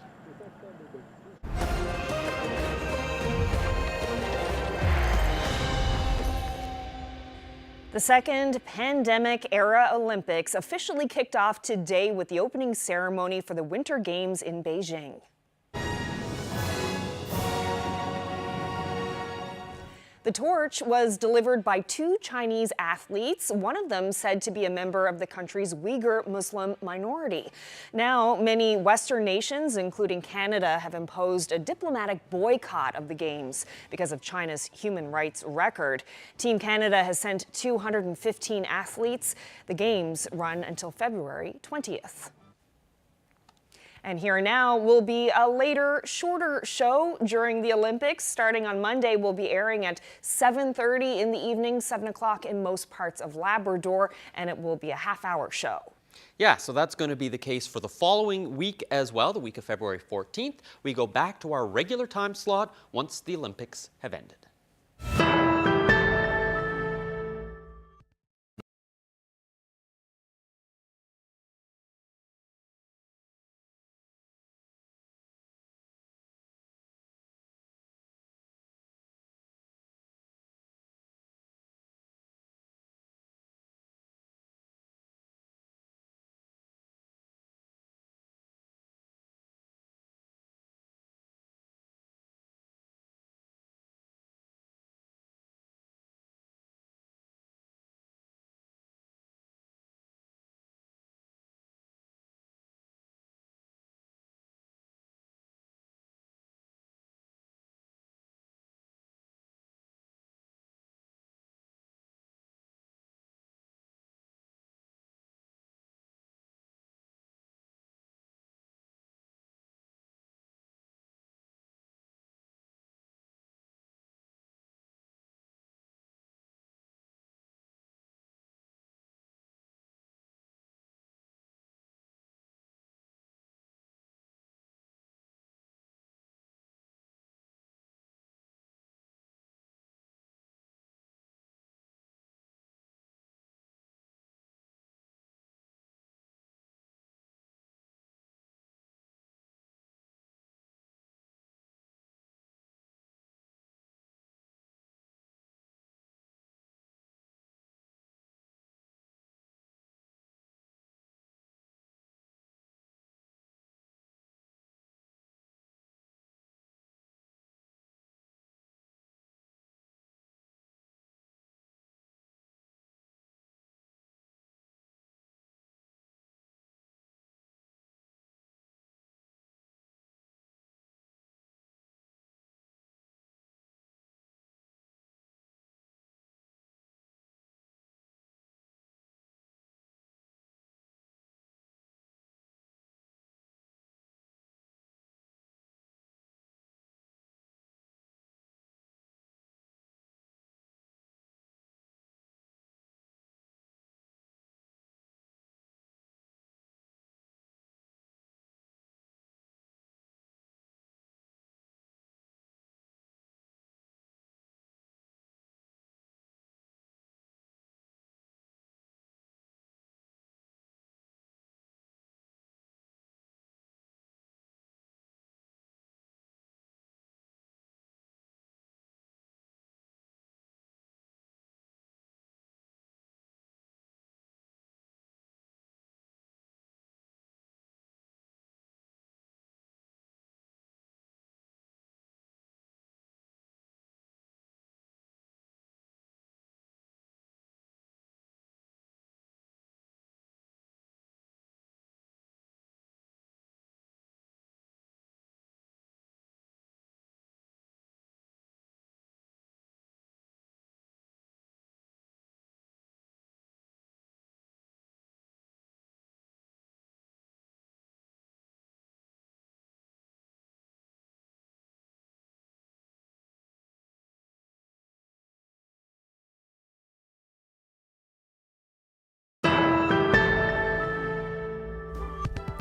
The second pandemic-era Olympics officially kicked off today with the opening ceremony for the Winter Games in Beijing. The torch was delivered by 2 Chinese athletes, one of them said to be a member of the country's Uyghur Muslim minority. Now, many Western nations, including Canada, have imposed a diplomatic boycott of the Games because of China's human rights record. Team Canada has sent 215 athletes. The Games run until February 20th. And here now will be a later, shorter show during the Olympics. Starting on Monday, we'll be airing at 7:30 in the evening, 7 o'clock in most parts of Labrador, and it will be a half-hour show. Yeah, so that's going to be the case for the following week as well, the week of February 14th. We go back to our regular time slot once the Olympics have ended.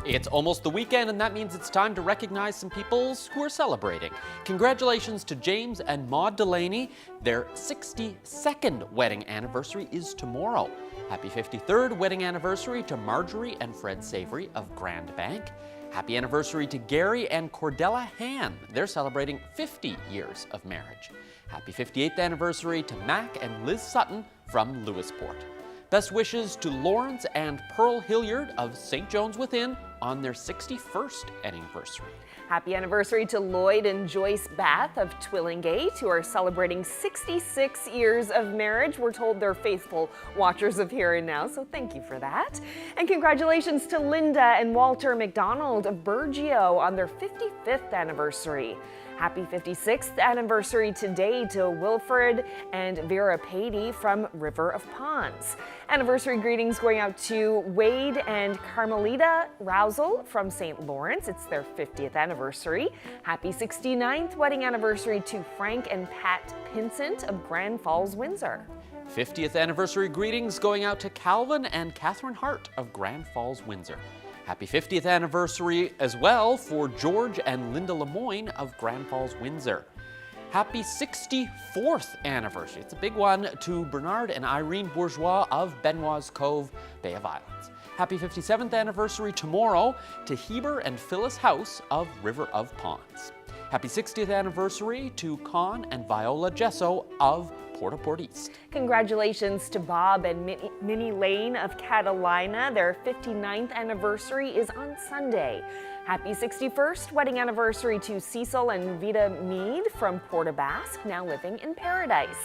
It's almost the weekend, and that means it's time to recognize some people who are celebrating. Congratulations to James and Maude Delaney. Their 62nd wedding anniversary is tomorrow. Happy 53rd wedding anniversary to Marjorie and Fred Savory of Grand Bank. Happy anniversary to Gary and Cordella Han. They're celebrating 50 years of marriage. Happy 58th anniversary to Mac and Liz Sutton from Lewisport. Best wishes to Lawrence and Pearl Hilliard of St. John's Within on their 61st anniversary. Happy anniversary to Lloyd and Joyce Bath of Twillingate, who are celebrating 66 years of marriage. We're told they're faithful watchers of Here and Now, so thank you for that. And congratulations to Linda and Walter McDonald of Burgeo on their 55th anniversary. Happy 56th anniversary today to Wilfred and Vera Patey from River of Ponds. Anniversary greetings going out to Wade and Carmelita Rousel from St. Lawrence. It's their 50th anniversary. Happy 69th wedding anniversary to Frank and Pat Pinsent of Grand Falls, Windsor. 50th anniversary greetings going out to Calvin and Catherine Hart of Grand Falls, Windsor. Happy 50th anniversary as well for George and Linda Lemoyne of Grand Falls, Windsor. Happy 64th anniversary, it's a big one, to Bernard and Irene Bourgeois of Benoit's Cove, Bay of Islands. Happy 57th anniversary tomorrow to Heber and Phyllis House of River of Ponds. Happy 60th anniversary to Con and Viola Gesso of Port East. Congratulations to Bob and Minnie Lane of Catalina. Their 59th anniversary is on Sunday. Happy 61st wedding anniversary to Cecil and Vita Mead from Port aux Basques, now living in Paradise.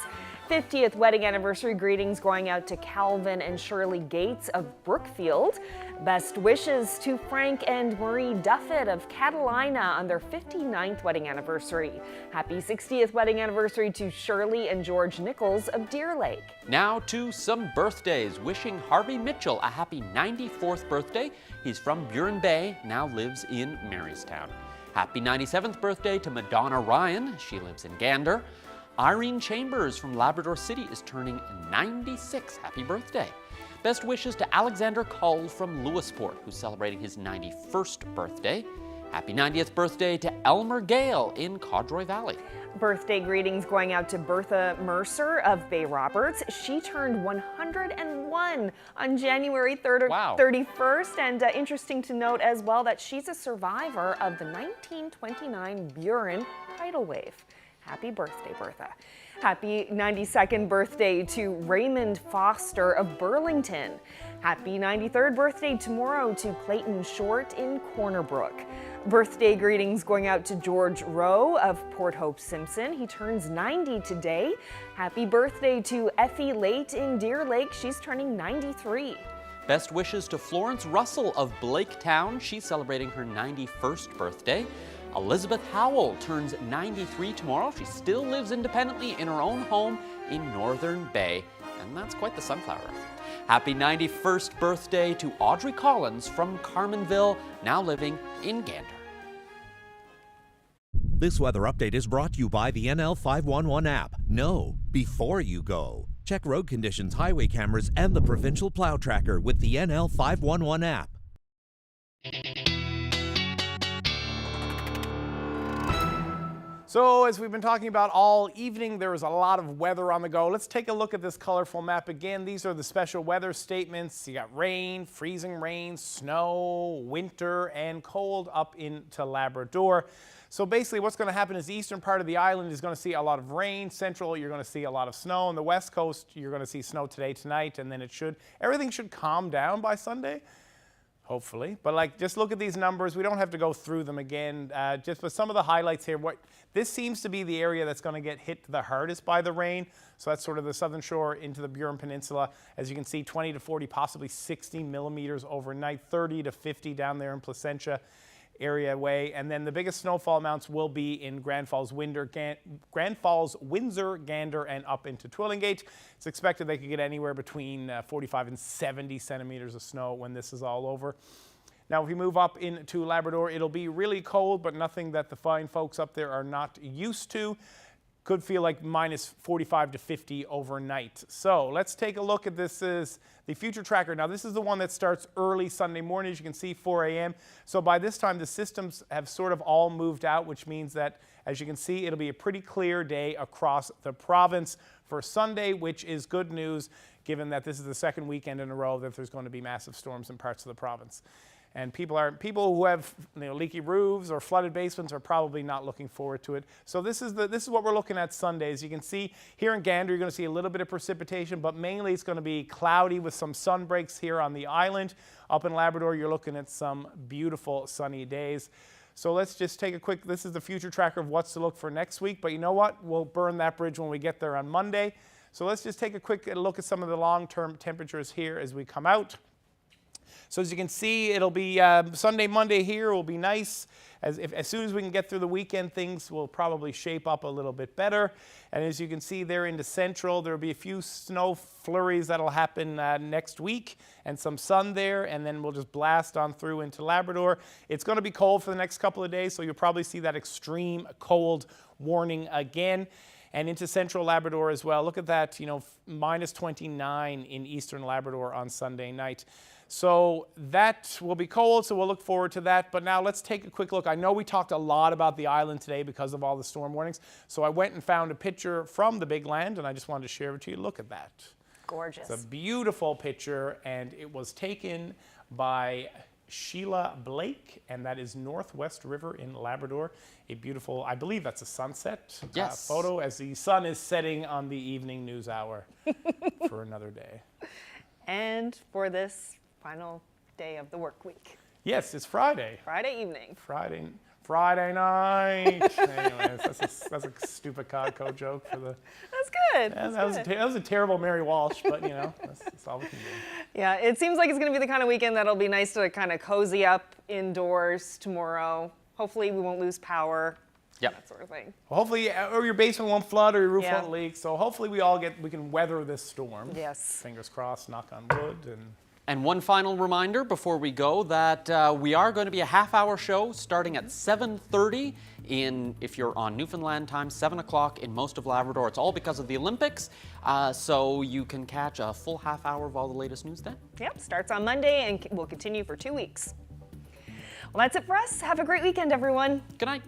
50th wedding anniversary greetings going out to Calvin and Shirley Gates of Brookfield. Best wishes to Frank and Marie Duffett of Catalina on their 59th wedding anniversary. Happy 60th wedding anniversary to Shirley and George Nichols of Deer Lake. Now to some birthdays. Wishing Harvey Mitchell a happy 94th birthday. He's from Burin Bay, now lives in Marystown. Happy 97th birthday to Madonna Ryan. She lives in Gander. Irene Chambers from Labrador City is turning 96. Happy birthday. Best wishes to Alexander Cull from Lewisport, who's celebrating his 91st birthday. Happy 90th birthday to Elmer Gale in Codroy Valley. Birthday greetings going out to Bertha Mercer of Bay Roberts. She turned 101 on January 31st. And interesting to note as well that she's a survivor of the 1929 Burin tidal wave. Happy birthday, Bertha. Happy 92nd birthday to Raymond Foster of Burlington. Happy 93rd birthday tomorrow to Clayton Short in Corner Brook. Birthday greetings going out to George Rowe of Port Hope Simpson. He turns 90 today. Happy birthday to Effie Late in Deer Lake. She's turning 93. Best wishes to Florence Russell of Blaketown. She's celebrating her 91st birthday. Elizabeth Howell turns 93 tomorrow. She still lives independently in her own home in Northern Bay, and that's quite the sunflower. Happy 91st birthday to Audrey Collins from Carmenville, now living in Gander. This weather update is brought to you by the NL 511 app. Know before you go. Check road conditions, highway cameras, and the provincial plow tracker with the NL 511 app. So as we've been talking about all evening, there is a lot of weather on the go. Let's take a look at this colorful map again. These are the special weather statements. You got rain, freezing rain, snow, winter, and cold up into Labrador. So basically what's going to happen is the eastern part of the island is going to see a lot of rain. Central, you're going to see a lot of snow. On the west coast, you're going to see snow today, tonight, and then everything should calm down by Sunday. Hopefully, but just look at these numbers. We don't have to go through them again. Just with some of the highlights here, this seems to be the area that's going to get hit the hardest by the rain. So that's sort of the southern shore into the Burin Peninsula. As you can see, 20 to 40, possibly 60 millimeters overnight, 30 to 50 down there in Placentia area way. And then the biggest snowfall amounts will be in Grand Falls, Windsor, Gander, and up into Twillingate. It's expected they could get anywhere between 45 and 70 centimeters of snow when this is all over. Now, if we move up into Labrador, it'll be really cold, but nothing that the fine folks up there are not used to. Could feel like minus 45 to 50 overnight. So let's take a look at this. Is the future tracker. Now this is the one that starts early Sunday morning, as you can see, 4 a.m. So by this time the systems have sort of all moved out, which means that, as you can see, it'll be a pretty clear day across the province for Sunday, which is good news given that this is the second weekend in a row that there's going to be massive storms in parts of the province. And people who have leaky roofs or flooded basements are probably not looking forward to it. So this is what we're looking at Sunday. As you can see here in Gander, you're going to see a little bit of precipitation, but mainly it's going to be cloudy with some sun breaks here on the island. Up in Labrador, you're looking at some beautiful sunny days. So let's just take a quick, this is the future tracker of what's to look for next week. But you know what? We'll burn that bridge when we get there on Monday. So let's just take a quick look at some of the long-term temperatures here as we come out. So as you can see, it'll be Sunday, Monday here will be nice. As soon as we can get through the weekend, things will probably shape up a little bit better. And as you can see there into Central, there will be a few snow flurries that'll happen next week and some sun there, and then we'll just blast on through into Labrador. It's going to be cold for the next couple of days, so you'll probably see that extreme cold warning again. And into Central Labrador as well. Look at that, minus 29 in Eastern Labrador on Sunday night. So that will be cold, so we'll look forward to that. But now let's take a quick look. I know we talked a lot about the island today because of all the storm warnings. So I went and found a picture from the Big Land, and I just wanted to share it to you. Look at that. Gorgeous. It's a beautiful picture, and it was taken by Sheila Blake, and that is Northwest River in Labrador. A beautiful, I believe that's a sunset photo as the sun is setting on the evening news hour for another day. And for this final day of the work week. Yes, it's Friday. Friday evening. Friday night. Anyways, that's a stupid Codco joke for the. That's good. Yeah, that was a terrible Mary Walsh, but that's all we can do. Yeah, it seems like it's going to be the kind of weekend that'll be nice to kind of cozy up indoors tomorrow. Hopefully we won't lose power. Yep. That sort of thing. Well, hopefully, or your basement won't flood or your roof won't leak. So hopefully we can weather this storm. Yes. Fingers crossed, knock on wood. And one final reminder before we go that we are going to be a half-hour show starting at 7:30 if you're on Newfoundland time, 7 o'clock in most of Labrador. It's all because of the Olympics, so you can catch a full half hour of all the latest news then. Yep, starts on Monday and will continue for 2 weeks. Well, that's it for us. Have a great weekend, everyone. Good night.